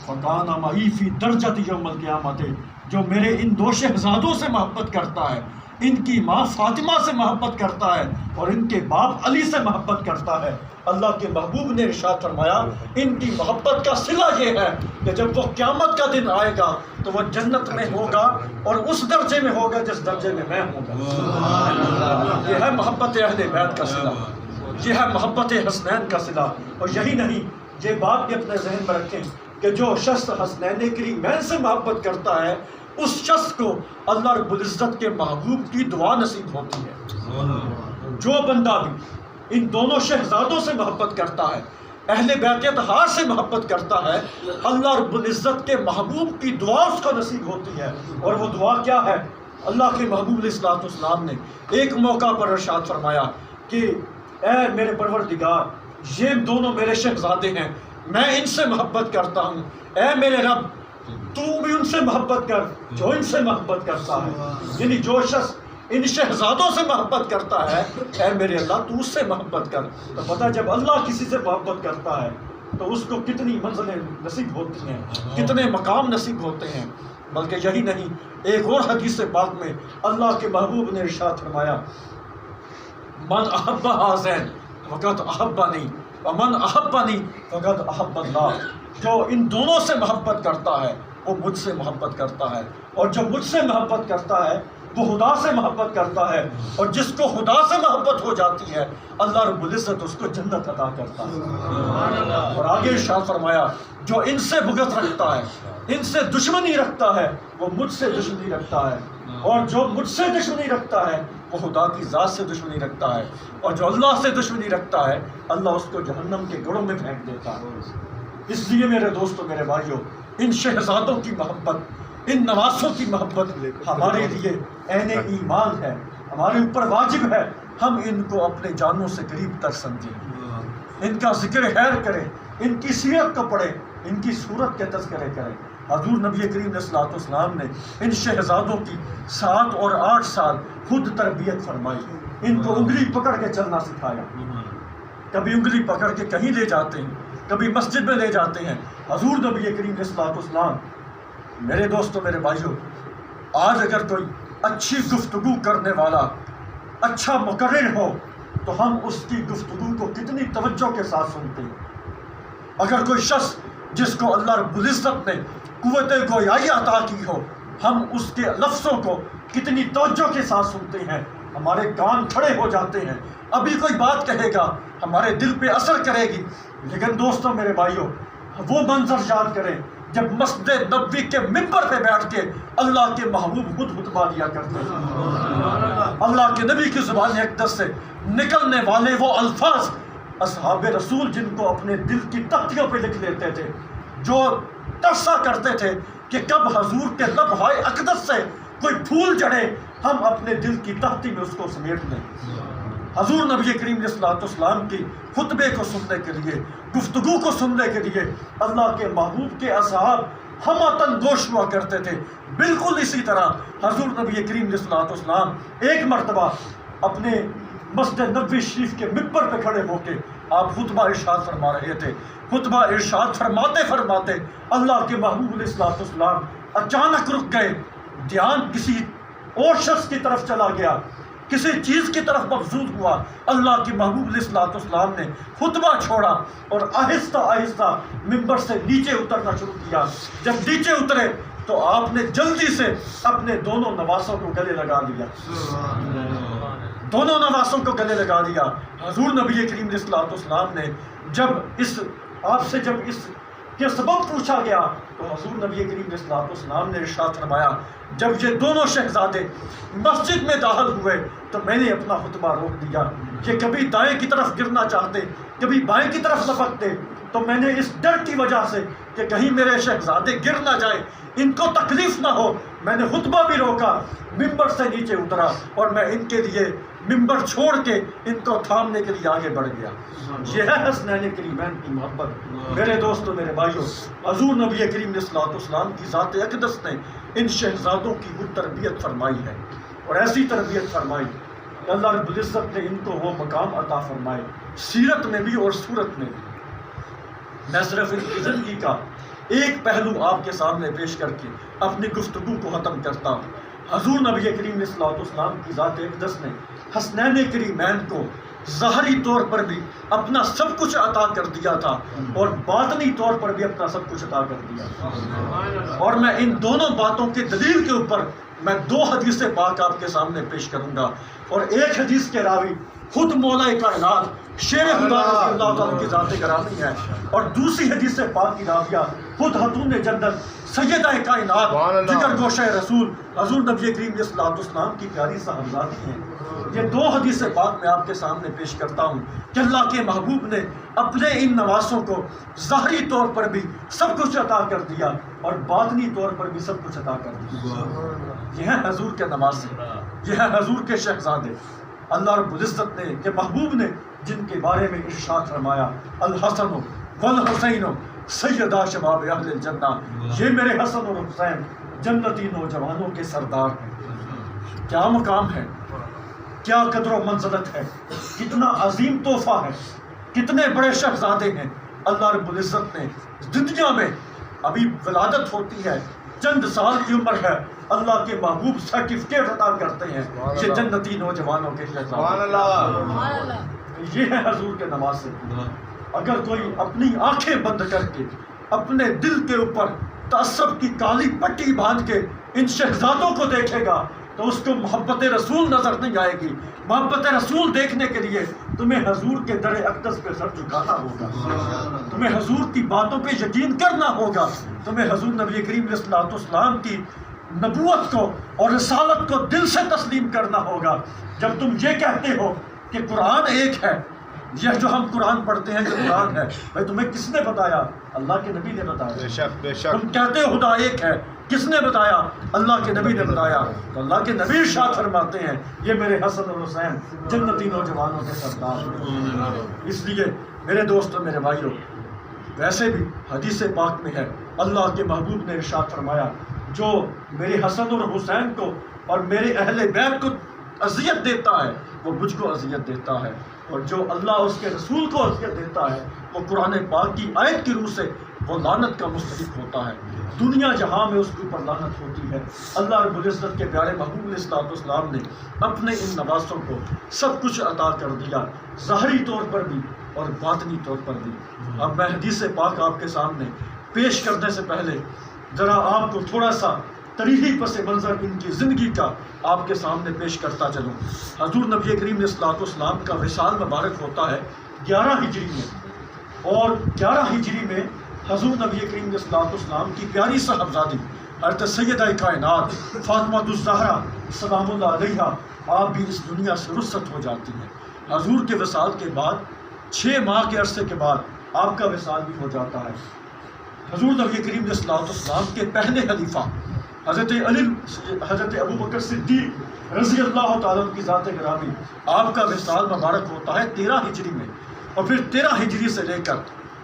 فکان معی فی درجۃ یوم القیامۃ، جو میرے ان دو شہزادوں سے محبت کرتا ہے، ان کی ماں فاطمہ سے محبت کرتا ہے اور ان کے باپ علی سے محبت کرتا ہے، اللہ کے محبوب نے ارشاد فرمایا ان کی محبت کا صلہ یہ ہے کہ جب وہ قیامت کا دن آئے گا تو وہ جنت میں ہوگا اور اس درجے میں ہوگا جس درجے میں میں ہوں گا۔ یہ ہے محبت اہل بیت کا صلہ، یہ ہے محبت حسنین کا صلہ۔ اور یہی نہیں، یہ بات بھی اپنے ذہن میں رکھیں کہ جو شخص حسنین کریمین سے محبت کرتا ہے اس شخص کو اللہ رب العزت کے محبوب کی دعا نصیب ہوتی ہے۔ جو بندہ بھی ان دونوں شہزادوں سے محبت کرتا ہے، اہل بیت اطہار سے محبت کرتا ہے، اللہ رب العزت کے محبوب کی دعا اس کو نصیب ہوتی ہے۔ اور وہ دعا کیا ہے؟ اللہ کے محبوب علیہ الصلوۃ والسلام نے ایک موقع پر ارشاد فرمایا کہ اے میرے پروردگار، یہ دونوں میرے شہزادے ہیں، میں ان سے محبت کرتا ہوں، اے میرے رب تو بھی ان سے محبت کر جو ان سے محبت کرتا ہے۔ یعنی جو شخص ان شہزادوں سے محبت کرتا ہے، اے میرے اللہ تو اس سے محبت کر۔ تو پتہ جب اللہ کسی سے محبت کرتا ہے تو اس کو کتنی منزلیں نصیب ہوتی ہیں، کتنے مقام نصیب ہوتے ہیں۔ بلکہ یہی نہیں، ایک اور حدیث پاک میں اللہ کے محبوب نے ارشاد فرمایا، من احب ہذین فقد احبنی ومن احبنی فقد احب اللہ، جو ان دونوں سے محبت کرتا ہے وہ مجھ سے محبت کرتا ہے، اور جو مجھ سے محبت کرتا ہے وہ خدا سے محبت کرتا ہے، اور جس کو خدا سے محبت ہو جاتی ہے اللہ رب العزت اس کو جنت عطا کرتا ہے۔ اور آگے ارشاد فرمایا، جو ان سے بغض رکھتا ہے، ان سے دشمنی رکھتا ہے، وہ مجھ سے دشمنی رکھتا ہے، اور جو مجھ سے دشمنی رکھتا ہے وہ خدا کی ذات سے دشمنی رکھتا ہے، اور جو اللہ سے دشمنی رکھتا ہے اللہ اس کو جہنم کے گڑھوں میں پھینک دیتا ہے۔ اس لیے میرے دوستوں، میرے بھائیوں، ان شہزادوں کی محبت، ان نواسوں کی محبت ہمارے لیے عین ایمان ہے، ہمارے اوپر واجب ہے ہم ان کو اپنے جانوں سے قریب تر سمجھیں، ان کا ذکر خیر کریں، ان کی سیرت کو پڑھیں، ان کی صورت کے تذکرے کریں۔ حضور نبی کریم علیہ الصلوۃ والسلام نے ان شہزادوں کی 7 اور 8 سال خود تربیت فرمائی، ان کو انگلی پکڑ کے چلنا سکھایا، کبھی انگلی پکڑ کے کہیں لے جاتے ہیں، کبھی مسجد میں لے جاتے ہیں۔ حضور نبی کریم علیہ الصلوۃ والسلام، میرے دوستوں، میرے بھائیوں، آج اگر کوئی اچھی گفتگو کرنے والا، اچھا مقرر ہو تو ہم اس کی گفتگو کو کتنی توجہ کے ساتھ سنتے ہیں۔ اگر کوئی شخص جس کو اللہ رب العزت نے قوت گویائی عطا کی ہو، ہم اس کے لفظوں کو کتنی توجہ کے ساتھ سنتے ہیں، ہمارے کان کھڑے ہو جاتے ہیں۔ ابھی کوئی بات کہے گا ہمارے دل پہ اثر کرے گی. لیکن دوستوں میرے بھائیوں، وہ منظر یاد کریں جب مسجد نبوی کے ممبر پہ بیٹھ کے اللہ کے محبوب خود خطبہ دیا کرتے ہیں. اللہ کے نبی کی زبان اقدس سے نکلنے والے وہ الفاظ اصحاب رسول جن کو اپنے دل کی تختیوں پہ لکھ لیتے تھے، جو ترسا کرتے تھے کہ کب حضور کے لبہائے اقدس سے کوئی پھول چڑھے، ہم اپنے دل کی تختی میں اس کو سمیٹ لیں. حضور نبی کریم علیہ الصلوۃ والسلام کی خطبے کو سننے کے لیے، گفتگو کو سننے کے لیے اللہ کے محبوب کے اصحاب ہمتن گوش ہوا کرتے تھے. بالکل اسی طرح حضور نبی کریم علیہ الصلوۃ والسلام ایک مرتبہ اپنے مسجد نبوی شریف کے ممبر پہ کھڑے ہو کے آپ خطبہ ارشاد فرما رہے تھے. خطبہ ارشاد فرماتے فرماتے اللہ کے محبوب علیہ الصلوۃ والسلام اچانک رک گئے. دھیان کسی اور شخص کی طرف چلا گیا، کسی چیز کی طرف مبذول ہوا. اللہ کے محبوب علیہ الصلوۃ والسلام نے خطبہ چھوڑا اور آہستہ آہستہ ممبر سے نیچے اترنا شروع کیا. جب نیچے اترے تو آپ نے جلدی سے اپنے دونوں نواسوں کو گلے لگا دیا. دونوں نواسوں کو گلے لگا دیا. حضور نبی کریم علیہ الصلوۃ والسلام نے جب آپ سے اس کے سبب پوچھا گیا تو حضور نبی کریم علیہ الصلوۃ والسلام نے ارشاد فرمایا، جب یہ دونوں شہزادے مسجد میں داخل ہوئے تو میں نے اپنا خطبہ روک دیا. یہ کبھی دائیں کی طرف گرنا چاہتے، کبھی بائیں کی طرف لپکتے، تو میں نے اس ڈر کی وجہ سے کہ کہیں میرے شہزادے گر نہ جائیں، ان کو تکلیف نہ ہو، میں نے خطبہ بھی روکا، ممبر سے نیچے اترا اور میں ان کے لیے ممبر چھوڑ کے ان کو تھامنے کے لیے آگے بڑھ گیا. یہ ہے حسنین کریمین کی محبت. میرے دوستوں میرے بھائیوں، حضور نبی کریم علیہ الصلوۃ والسلام کی ذات اقدس نے ان شہزادوں کی وہ تربیت فرمائی ہے، اور ایسی تربیت فرمائی کہ اللہ رب العزت نے ان کو وہ مقام عطا فرمائے، سیرت میں بھی اور صورت میں بھی. میں صرف ان کی زندگی کا ایک پہلو آپ کے سامنے پیش کر کے اپنی گفتگو کو ختم کرتا ہوں. حضور نبی کریم علیہ الصلوۃ والسلام کی ذات اقدس نے حسنین کریمین کو ظاہری طور پر بھی اپنا سب کچھ عطا کر دیا تھا اور باطنی طور پر بھی اپنا سب کچھ عطا کر دیا تھا. اور میں ان دونوں باتوں کے دلیل کے اوپر میں 2 حدیث پاک آپ کے سامنے پیش کروں گا. اور ایک حدیث کے راوی خود مولا کائنات شیر خدا رضی اللہ تعالیٰ کی ذات گرامی ہے، اور دوسری حدیث پاک کی راویہ خود خاتون جنت سیدہ کائنات جگر گوشہ رسول حضور نبی کریم علیہ الصلوۃ والسلام کی پیاری صاحبزادی ہیں. یہ 2 حدیث پاک میں آپ کے سامنے پیش کرتا ہوں کہ اللہ کے محبوب نے اپنے ان نواسوں کو ظاہری طور پر بھی سب کچھ عطا کر دیا اور باطنی طور پر بھی سب کچھ عطا کر دیا. یہ ہیں حضور کے نواسے، یہ ہیں حضور کے شہزادے. اللہ رب العزت نے کہ محبوب نے جن کے بارے میں ارشاد فرمایا، الحسن والحسین سیدہ شباب اہل الجنہ، یہ میرے حسن اور حسین جنتی نوجوانوں کے سردار ہیں. کیا مقام ہے، کیا قدر و منزلت ہے، کتنا عظیم تحفہ ہے، کتنے بڑے شہزادے ہیں. اللہ رب العزت نے دنیا میں ابھی ولادت ہوتی ہے، چند سال کی عمر ہے، اللہ کے محبوب سرٹیفکیٹ عطا کرتے ہیں، یہ جنتی نوجوانوں کے شہزادے. یہ ہے حضور کے نواسے. اگر کوئی اپنی آنکھیں بند کر کے اپنے دل کے اوپر تعصب کی کالی پٹی باندھ کے ان شہزادوں کو دیکھے گا تو اس کو محبت رسول نظر نہیں آئے گی. محبت رسول دیکھنے کے لیے تمہیں حضور کے در اقدس پہ سر جھکانا ہوگا، تمہیں حضور کی باتوں پہ یقین کرنا ہوگا، تمہیں حضور نبی کریم علیہ الصلوۃ والسلام کی نبوت کو اور رسالت کو دل سے تسلیم کرنا ہوگا. جب تم یہ کہتے ہو کہ قرآن ایک ہے، یہ جو ہم قرآن پڑھتے ہیں یہ قرآن ہے، بھائی تمہیں کس نے بتایا؟ اللہ کے نبی نے بتایا. بے شک بے شک. تم کہتے ہو خدا ایک ہے، کس نے بتایا؟ اللہ کے نبی نے بتایا. تو اللہ کے نبی ارشاد فرماتے ہیں یہ میرے حسن اور حسین جنتی نوجوانوں کے سردار ہیں. اس لیے میرے دوستوں میرے بھائیوں، ویسے بھی حدیث پاک میں ہے اللہ کے محبوب نے ارشاد فرمایا جو میرے حسن اور حسین کو اور میرے اہل بیت کو اذیت دیتا ہے وہ مجھ کو اذیت دیتا ہے، اور جو اللہ اس کے رسول کو اذیت دیتا ہے وہ قرآن پاک کی آیت کی روح سے وہ لعنت کا مستحق ہوتا ہے. دنیا جہاں میں اس کے اوپر لعنت ہوتی ہے. اللہ رب العزت کے پیارے محبوب علیہ الصلوۃ والسلام نے اپنے ان نواسوں کو سب کچھ عطا کر دیا، ظاہری طور پر بھی اور باطنی طور پر بھی. اب میں حدیث پاک آپ کے سامنے پیش کرنے سے پہلے ذرا آپ کو تھوڑا سا تاریخی پس منظر ان کی زندگی کا آپ کے سامنے پیش کرتا چلوں. حضور نبی کریم علیہ الصلوۃ والسلام کا وصال مبارک ہوتا ہے 11 ہجری میں، اور 11 ہجری میں حضور نبی کریم علیہ الصلوۃ والسلام کی پیاری صاحبزادی حضرت سیدہ کائنات فاطمہ الزہرا سلام اللہ علیہا آپ بھی اس دنیا سے رخصت ہو جاتی ہیں۔ حضور کے وصال کے بعد 6 ماہ کے عرصے کے بعد آپ کا وصال بھی ہو جاتا ہے۔ حضور نبی کریم علیہ الصلوۃ والسلام کے پہلے خلیفہ حضرت ابو بکر صدیق رضی اللہ تعالیٰ عنہ کی ذات گرامی، آپ کا وصال مبارک ہوتا ہے 13 ہجری میں، اور پھر 13 ہجری سے لے کر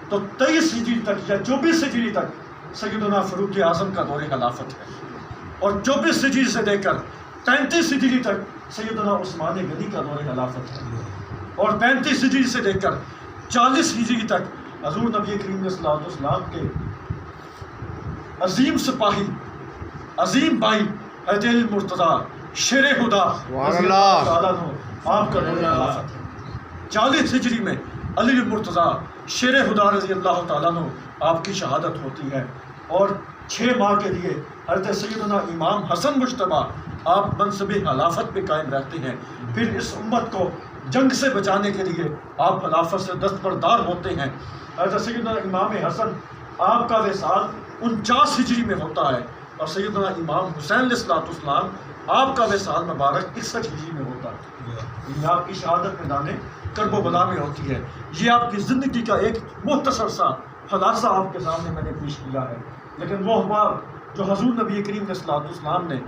تو 23 ہجری تک یا 24 ہجری تک سیدنا فاروق اعظم کا دور خلافت ہے، اور 24 ہجری سے لے کر 35 ہجری تک سیدنا عثمان غنی کا دور خلافت ہے، اور 35 ہجری سے لے کر 40 ہجری تک حضور نبی کریم علیہ الصلوۃ والسلام کے عظیم سپاہی، عظیم بھائی حضرت علی مرتضیٰ شیر خدا رضی اللہ تعالیٰ عنہ آپ کا دور خلافت ہے۔ 40 ہجری میں علی مرتضیٰ شیر خدا رضی اللہ تعالیٰ عنہ آپ کی شہادت ہوتی ہے، اور 6 ماہ کے لیے حضرت سیدنا امام حسن مجتبیٰ آپ منصب خلافت پہ قائم رہتے ہیں۔ پھر اس امت کو جنگ سے بچانے کے لیے آپ خلافت سے دستبردار ہوتے ہیں۔ حضرت سیدنا امام حسن آپ کا وصال 49 ہجری میں ہوتا ہے، اور سیدنا امام حسین علیہ الصلوۃ والسلام آپ کا وصال مبارک 61 ہجری میں ہوتا ہے۔ یہ آپ کی شہادت میدان کرب و بلا میں ہوتی ہے۔ یہ آپ کی زندگی کا ایک مختصر سا خلاصہ آپ کے سامنے میں نے پیش کیا ہے، لیکن وہ بات جو حضور نبی کریم علیہ الصلوۃ والسلام نے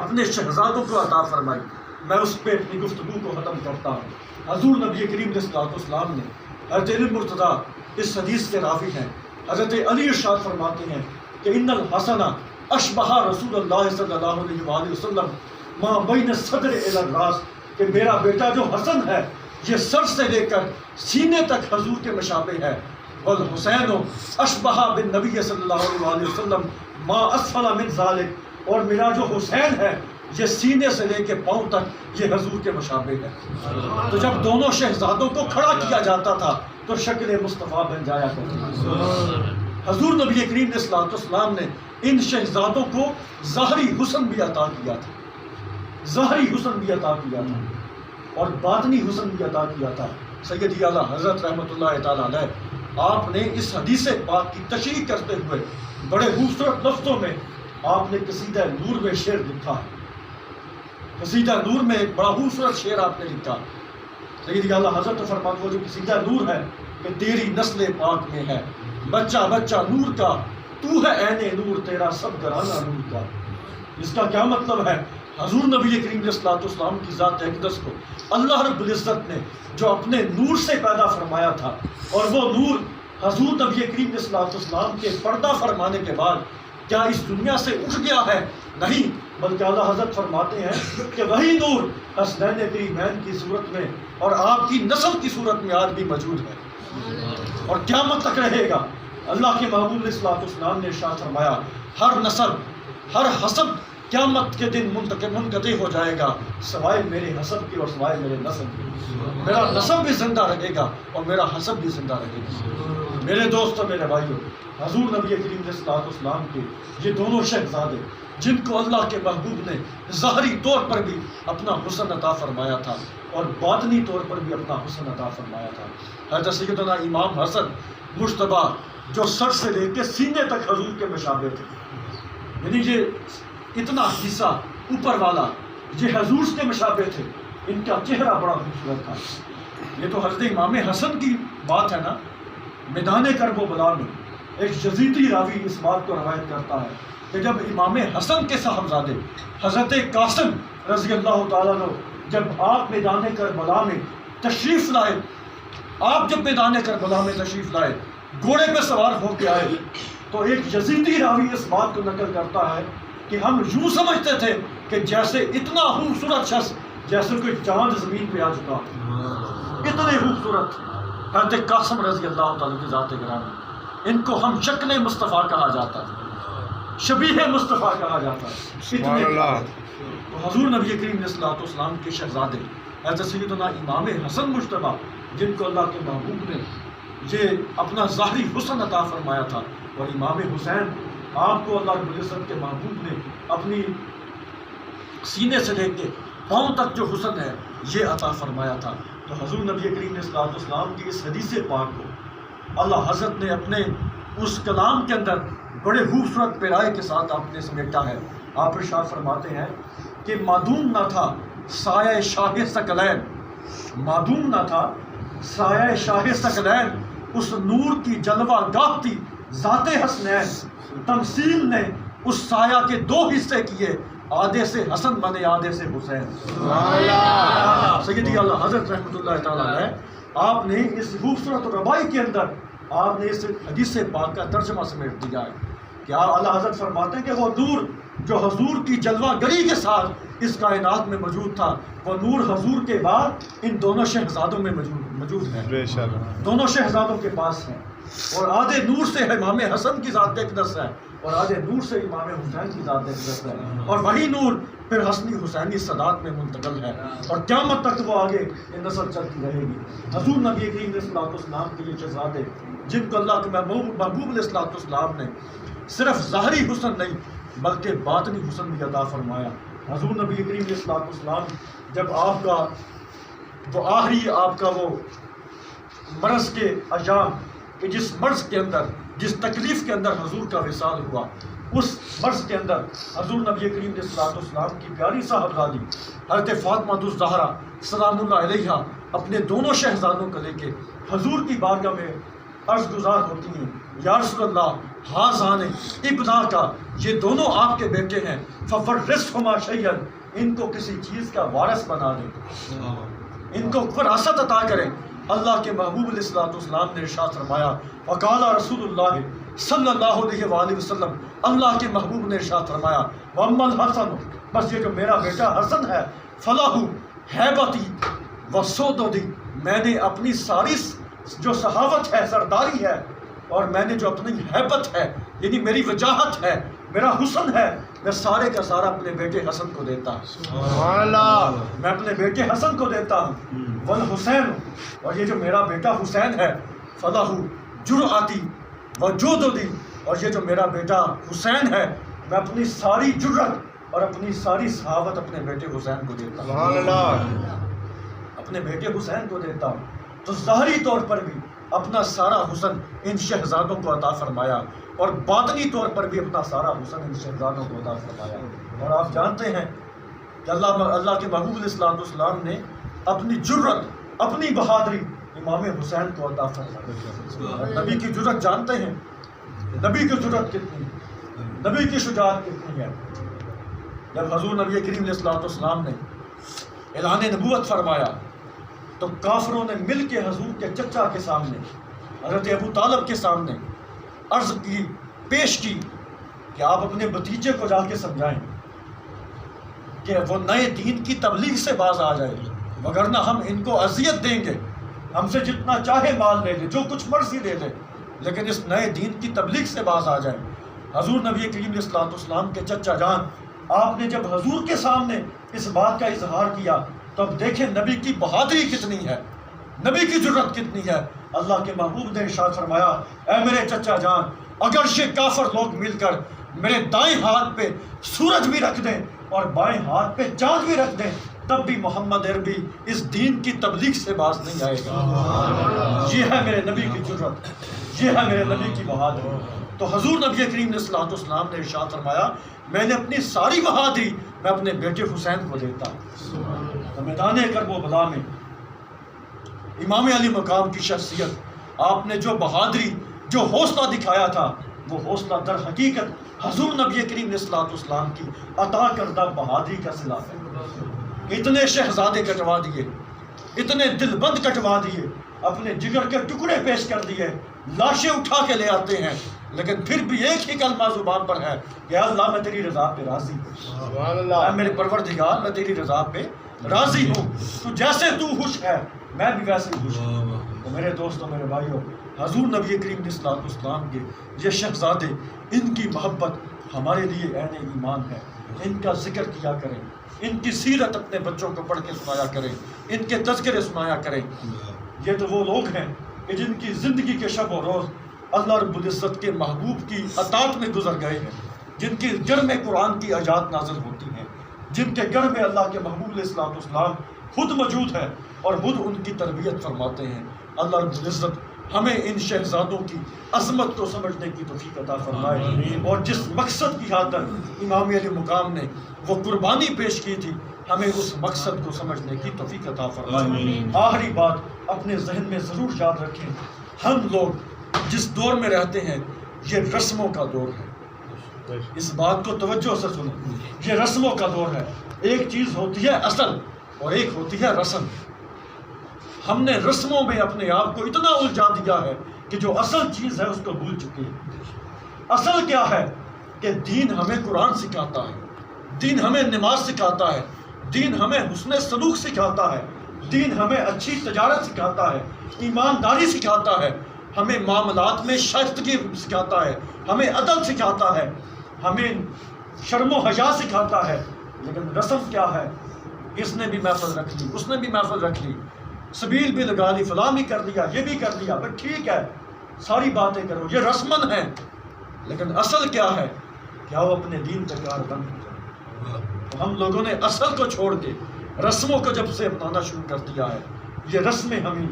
اپنے شہزادوں کو عطا فرمائی، میں اس پہ اپنی گفتگو کو ختم کرتا ہوں۔ حضور نبی کریم علیہ الصلوۃ والسلام نے حضرت علی مرتضیٰ اس حدیث کے راوی ہیں، حضرت علی ارشاد فرماتے ہیں کہ ان الحسن اشبہ رسول اللہ صلی اللہ علیہ وآلہ وسلم ما بین صدر الی الراس، کہ میرا بیٹا جو حسن ہے یہ سر سے لے کر سینے تک حضور کے مشابہ ہے، والحسین اشبہ بالنبی صلی اللہ علیہ وآلہ وسلم ما اسفل من ذالک، اور میرا جو حسین ہے یہ سینے سے لے کے پاؤں تک یہ حضور کے مشابہ ہے۔ تو جب دونوں شہزادوں کو کھڑا کیا جاتا تھا تو شکل مصطفیٰ بن جایا کرتی تھی۔ حضور نبی کریم علیہ الصلوۃ والسلام نے ان شہزادوں کو ظاہری حسن بھی عطا کیا تھا، ظاہری حسن بھی عطا کیا تھا، اور باطنی حسن بھی عطا کیا تھا۔ سیدی اعلیٰ حضرت رحمۃ اللہ تعالیٰ علیہ آپ نے اس حدیث پاک کی تشریح کرتے ہوئے بڑے خوبصورت لفظوں میں آپ نے قصیدہ نور میں شعر لکھا ہے۔ قصیدہ نور میں ایک بڑا خوبصورت شعر آپ نے لکھا۔ سیدی اعلیٰ حضرت فرماتے وہ جو قصیدہ نور ہے کہ تیری نسل پاک میں ہے بچہ بچہ نور کا، تو ہے عین نور تیرا سب گھرانہ نور کا۔ اس کا کیا مطلب ہے؟ حضور نبی کریم علیہ الصلوۃ والسلام کی ذات اقدس کو اللہ رب العزت نے جو اپنے نور سے پیدا فرمایا تھا، اور وہ نور حضور نبی کریم علیہ الصلوۃ والسلام کے پردہ فرمانے کے بعد کیا اس دنیا سے اٹھ گیا ہے؟ نہیں، بلکہ اللہ حضرت فرماتے ہیں کہ وہی نور حسنین کریمین کی صورت میں اور آپ کی نسل کی صورت میں آج بھی موجود ہے، اور قیامت تک رہے گا۔ اللہ کے محبوب علیہ الصلوۃ والسلام نے ارشاد فرمایا ہر نسل، ہر حسب قیامت کے دن منقطع ہو جائے گا سوائے میرے حسب کی اور سوائے میرے نسب کی۔ میرا نسب بھی زندہ رہے گا اور میرا حسب بھی زندہ رہے گا۔ میرے دوستو، میرے بھائیو، حضور نبی کریم علیہ الصلوۃ والسلام کے یہ دونوں شہزادے جن کو اللہ کے محبوب نے ظاہری طور پر بھی اپنا حسن عطا فرمایا تھا اور باطنی طور پر بھی اپنا حسن عطا فرمایا تھا، حضرت سیدنا امام حسن مجتبیٰ جو سر سے لے کے سینے تک حضور کے مشابہ تھے، یعنی یہ اتنا حصہ اوپر والا یہ حضور کے مشابہ تھے، ان کا چہرہ بڑا خوبصورت تھا۔ یہ تو حضرت امام حسن کی بات ہے نا۔ میدان کرب و بلا میں ایک یزیدی راوی اس بات کو روایت کرتا ہے کہ جب امام حسن کے صاحبزادے حضرت قاسم رضی اللہ تعالیٰ عنہ جب آپ میدان کربلا میں تشریف لائے، آپ جب میدان کربلا میں تشریف لائے گھوڑے پہ سوار ہو کے آئے، تو ایک یزیدی راوی اس بات کو نقل کرتا ہے کہ ہم یوں سمجھتے تھے کہ جیسے اتنا خوبصورت شخص جیسے کوئی چاند زمین پہ آ چکا، اتنے خوبصورت حضرت قاسم رضی اللہ تعالیٰ کی ذات گرامی، ان کو ہم شکل مصطفیٰ کہا جاتا ہے، شبیہ مصطفیٰ کہا جاتا ہے۔ سبحان اللہ۔ تو حضور نبی کریم علیہ الصلوۃ والسلام کے شہزادے حضرت سیدنا امام حسن مجتبیٰ جن کو اللہ کے محبوب نے یہ اپنا ظاہری حسن عطا فرمایا تھا، اور امام حسین آپ کو اللہ رب العزت کے محبوب نے اپنی سینے سے لے کے پاؤں تک جو حسن ہے یہ عطا فرمایا تھا۔ تو حضور نبی کریم علیہ الصلوۃ والسلام کی اس حدیث پاک کو اللہ حضرت نے اپنے اس کلام کے اندر بڑے خوبصورت پیرائے کے ساتھ آپ نے سمیٹا ہے. آپ ارشاد فرماتے ہیں کہ معدوم نہ تھا سایہ شاہ ثقلین، معدوم نہ تھا سایہ شاہ ثقلین، اس نور کی جلوہ گاہ تھی ذات حسنین، تمثیل نے اس سایہ کے دو حصے کیے، آدھے سے حسن بنے آدھے سے حسین. سیدی اللہ حضرت رحمۃ اللہ تعالیٰ علیہ آپ نے اس خوبصورت ربائی کے اندر آپ نے اس حدیث پاک کا ترجمہ سمیٹ دیا ہے کہ اللہ حضرت فرماتے ہیں کہ وہ نور جو حضور کی جلوہ گری کے ساتھ اس کائنات میں موجود تھا، وہ نور حضور کے بعد ان دونوں شہزادوں میں موجود ہے، دونوں شہزادوں کے پاس ہیں. اور آدھے نور سے امام حسن کی ذات اقدس ہے اور آدھے نور سے امام حسین کی ذات اقدس ہے، اور وہی نور پھر حسنی حسینی صدات میں منتقل ہے اور قیامت تک وہ آگے یہ نسل چلتی رہے گی. حضور نبی کریم علیہ الصلوۃ والسلام کے یہ شہزادے جن کو اللہ کے محبوب علیہ الصلوۃ والسلام نے صرف ظاہری حسن نہیں بلکہ باطنی حسن بھی عطا فرمایا. حضور نبی کریم علیہ الصلوۃ والسلام جب آپ کا وہ آخری آپ کا وہ مرض کے ایام کہ جس مرض کے اندر جس تکلیف کے اندر حضور کا وصال ہوا، اس مرض کے اندر حضور نبی کریم علیہ الصلوۃ والسلام کی پیاری صاحبزادی حضرت فاطمہ الزہرا سلام اللہ علیہا اپنے دونوں شہزادوں کو لے کے حضور کی بارگاہ میں عرض گزار ہوتی ہیں، یا رسول اللہ ہذان ابنا کا، یہ دونوں آپ کے بیٹے ہیں، فورثہما شیئا، ان کو کسی چیز کا وارث بنا دیں، ان کو وراثت عطا کریں. اللہ کے محبوب علیہ الصلوۃ والسلام نے ارشاد فرمایا، وقال رسول اللہ صلی اللہ علیہ وآلہ وسلم، اللہ کے محبوب نے ارشاد فرمایا، واما الحسن، بس یہ جو میرا بیٹا حسن ہے، فلاح ہیبتی وسودی، میں نے اپنی ساری جو صحاوت ہے سرداری ہے اور میں نے جو اپنی ہیبت ہے یعنی میری وجاہت ہے میرا حسن ہے، میں سارے کا سارا اپنے بیٹے حسن کو دیتا ہوں، میں اپنے بیٹے حسن کو دیتا ہوں. والحسین، اور یہ جو میرا بیٹا حسین ہے، فلاح جرأتی وجودی، اور یہ جو میرا بیٹا حسین ہے میں اپنی ساری جرأت اور اپنی ساری صحاوت اپنے بیٹے حسین کو دیتا ہوں، اپنے بیٹے حسین کو دیتا ہوں. تو ظاہری طور پر بھی اپنا سارا حسن ان شہزادوں کو عطا فرمایا اور باطنی طور پر بھی اپنا سارا حسن ان شہزادوں کو عطا فرمایا. اور آپ جانتے ہیں کہ اللہ کے محبوب علیہ الصلوۃ والسلام نے اپنی جرأت اپنی بہادری امام حسین کو عطا فرمایا. نبی کی جرأت جانتے ہیں، نبی کی جرأت کتنی، نبی کی شجاعت کتنی ہے. جب حضور نبی کریم علیہ الصلوۃ والسلام نے اعلان نبوت فرمایا تو کافروں نے مل کے حضور کے چچا کے سامنے حضرت ابو طالب کے سامنے عرض کی، پیش کی کہ آپ اپنے بھتیجے کو جا کے سمجھائیں کہ وہ نئے دین کی تبلیغ سے باز آ جائے، وگرنہ ہم ان کو اذیت دیں گے، ہم سے جتنا چاہے مال لے لے، جو کچھ مرضی دے لے، لیکن اس نئے دین کی تبلیغ سے باز آ جائیں. حضور نبی کریم علیہ الصلوۃ والسلام کے چچا جان آپ نے جب حضور کے سامنے اس بات کا اظہار کیا تو اب دیکھیں نبی کی بہادری کتنی ہے، نبی کی جرأت کتنی ہے. اللہ کے محبوب نے ارشاد فرمایا، اے میرے چچا جان، اگر یہ کافر لوگ مل کر میرے دائیں ہاتھ پہ سورج بھی رکھ دیں اور بائیں ہاتھ پہ چاند بھی رکھ دیں تب بھی محمد عربی اس دین کی تبلیغ سے باز نہیں آئے گا. یہ ہے میرے نبی کی جرأت، یہ ہے میرے نبی کی بہادری. تو حضور نبی کریم علیہ الصلوۃ والسلام نے ارشاد فرمایا، میں نے اپنی ساری بہادری میں اپنے بیٹے حسین کو دیتا ہوں. تو میدان کرب و بلا میں امام علی مقام کی شخصیت، آپ نے جو بہادری جو حوصلہ دکھایا تھا وہ حوصلہ در حقیقت حضور نبی کریم علیہ الصلوۃ والسلام کی عطا کردہ بہادری کا صلہ ہے. اتنے شہزادے کٹوا دیے، اتنے دل بند کٹوا دیے، اپنے جگر کے ٹکڑے پیش کر دیے، لاشیں اٹھا کے لے آتے ہیں، لیکن پھر بھی ایک ہی کلمہ زبان پر ہے کہ اللہ میں تیری رضا پہ راضی ہوں، اے میرے پروردگار میں تیری رضا پہ راضی ہوں، تو جیسے تو خوش ہے میں بھی ویسے ہی خوش ہوں. تو میرے دوستوں، میرے بھائیوں، حضور نبی کریم علیہ الصلوۃ والسلام کے یہ شہزادے، ان کی محبت ہمارے لیے عین ایمان ہے. ان کا ذکر کیا کریں، ان کی سیرت اپنے بچوں کو پڑھ کے سنایا کریں، ان کے تذکرے سنایا کریں. یہ تو وہ لوگ ہیں کہ جن کی زندگی کے شب و روز اللہ رب العزت کے محبوب کی اطاعت میں گزر گئے ہیں، جن کے گھر میں قرآن کی آیات نازل ہوتی ہیں، جن کے گھر میں اللہ کے محبوب علیہ الصلوۃ والسلام خود موجود ہے اور خود ان کی تربیت فرماتے ہیں۔ اللہ رب العزت ہمیں ان شہزادوں کی عظمت کو سمجھنے کی توفیق عطا فرمائے، اور جس مقصد کی خاطر امام علی مقام نے وہ قربانی پیش کی تھی ہمیں اس مقصد کو سمجھنے کی توفیق عطا فرمائے۔ آخری بات اپنے ذہن میں ضرور یاد رکھیں، ہم لوگ جس دور میں رہتے ہیں یہ رسموں کا دور ہے۔ اس بات کو توجہ سے سنیں، یہ رسموں کا دور ہے۔ ایک چیز ہوتی ہے اصل اور ایک ہوتی ہے رسم۔ ہم نے رسموں میں اپنے آپ کو اتنا الجھا دیا ہے کہ جو اصل چیز ہے اس کو بھول چکے ہیں۔ اصل کیا ہے کہ دین ہمیں قرآن سکھاتا ہے، دین ہمیں نماز سکھاتا ہے، دین ہمیں حسن سلوک سکھاتا ہے، دین ہمیں اچھی تجارت سکھاتا ہے، ایمانداری سکھاتا ہے، ہمیں معاملات میں شائستگی سکھاتا ہے، ہمیں عدل سکھاتا ہے، ہمیں شرم و حیا سکھاتا ہے۔ لیکن رسم کیا ہے؟ اس نے بھی محفل رکھ لی، اس نے بھی محفل رکھ لی، سبیل بھی لگا لی، فلاں بھی کر لیا، یہ بھی کر لیا، بس ٹھیک ہے ساری باتیں کرو، یہ رسمن ہے۔ لیکن اصل کیا ہے؟ کیا وہ اپنے دین پہ کار بند ہو جائے؟ تو ہم لوگوں نے اصل کو چھوڑ کے رسموں کو جب سے اپنانا شروع کر دیا ہے، یہ رسمیں ہمیں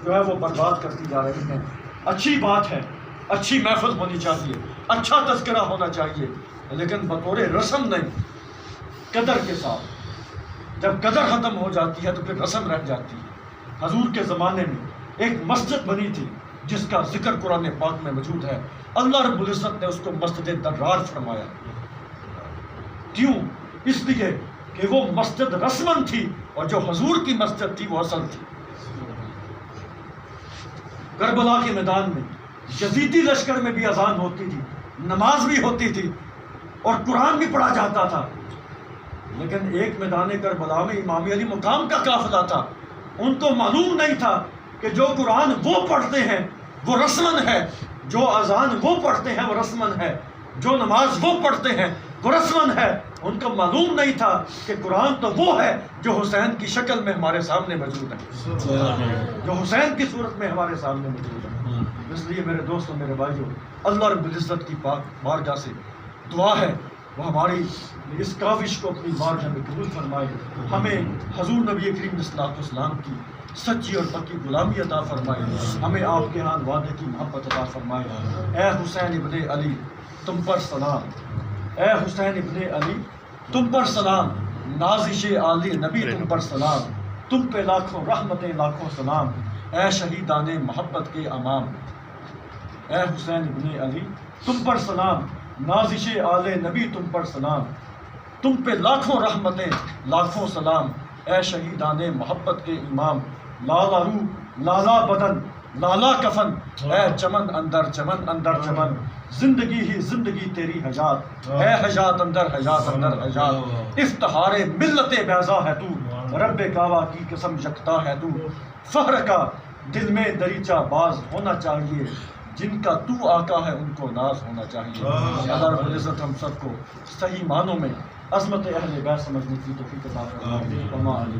جو ہے وہ برباد کرتی جا رہی ہیں۔ اچھی بات ہے، اچھی محفل ہونی چاہیے، اچھا تذکرہ ہونا چاہیے، لیکن بطور رسم نہیں، قدر کے ساتھ۔ جب قدر ختم ہو جاتی ہے تو پھر رسم رہ جاتی ہے۔ حضور کے زمانے میں ایک مسجد بنی تھی جس کا ذکر قرآن پاک میں موجود ہے، اللہ رب العزت نے اس کو مسجد درار فرمایا۔ کیوں؟ اس لیے کہ وہ مسجد رسمن تھی، اور جو حضور کی مسجد تھی وہ اصل تھی۔ کربلا کے میدان میں یزیدی لشکر میں بھی اذان ہوتی تھی، نماز بھی ہوتی تھی اور قرآن بھی پڑھا جاتا تھا، لیکن ایک میدان کربلا میں امام علی مقام کا قافلہ تھا، ان کو معلوم نہیں تھا کہ جو قرآن وہ پڑھتے ہیں وہ رسمن ہے، جو اذان وہ پڑھتے ہیں وہ رسمن ہے، جو نماز وہ پڑھتے ہیں وہ رسمن ہے۔ ان کو معلوم نہیں تھا کہ قرآن تو وہ ہے جو حسین کی شکل میں ہمارے سامنے موجود ہے، جو حسین کی صورت میں ہمارے سامنے موجود ہے۔ اس لیے میرے دوستوں، میرے بھائیوں، اللہ رب العزت کی پاک بارگاہ سے دعا ہے وہ ہماری اس کاوش کو اپنی بارگاہ میں قبول فرمائے، ہمیں حضور نبی کریم صلی اللہ علیہ وسلم کی سچی اور پکی غلامی عطا فرمائے، ہمیں آپ کے ہاں وعدے کی محبت عطا فرمائے۔ اے حسین ابن علی تم پر سلام، اے حسین ابن علی تم پر سلام، نازش عالی نبی تم پر سلام، تم پہ لاکھوں رحمتیں لاکھوں سلام، اے شہیدان محبت کے امام۔ اے حسین ابن علی تم پر سلام، نازش آل نبی تم پر سلام، تم پہ لاکھوں رحمتیں لاکھوں سلام، اے شہیدان محبت کے امام۔ لالا روح لالا بدن لالا کفن، اے چمن اندر چمن اندر چمن، زندگی ہی زندگی تیری حیات، اے حیات اندر حیات اندر حیات، افتخار ملت بیضا ہے تو، رب کعبہ کی قسم یکتا ہے تو، فخر کا دل میں دریچہ باز ہونا چاہیے، جن کا تو آقا ہے ان کو ناز ہونا چاہیے۔ اللہ رب العزت ہم سب کو صحیح معنوں میں عظمت اہل بیت سمجھنے کی توفیق عطا فرمائے۔ وما علیہ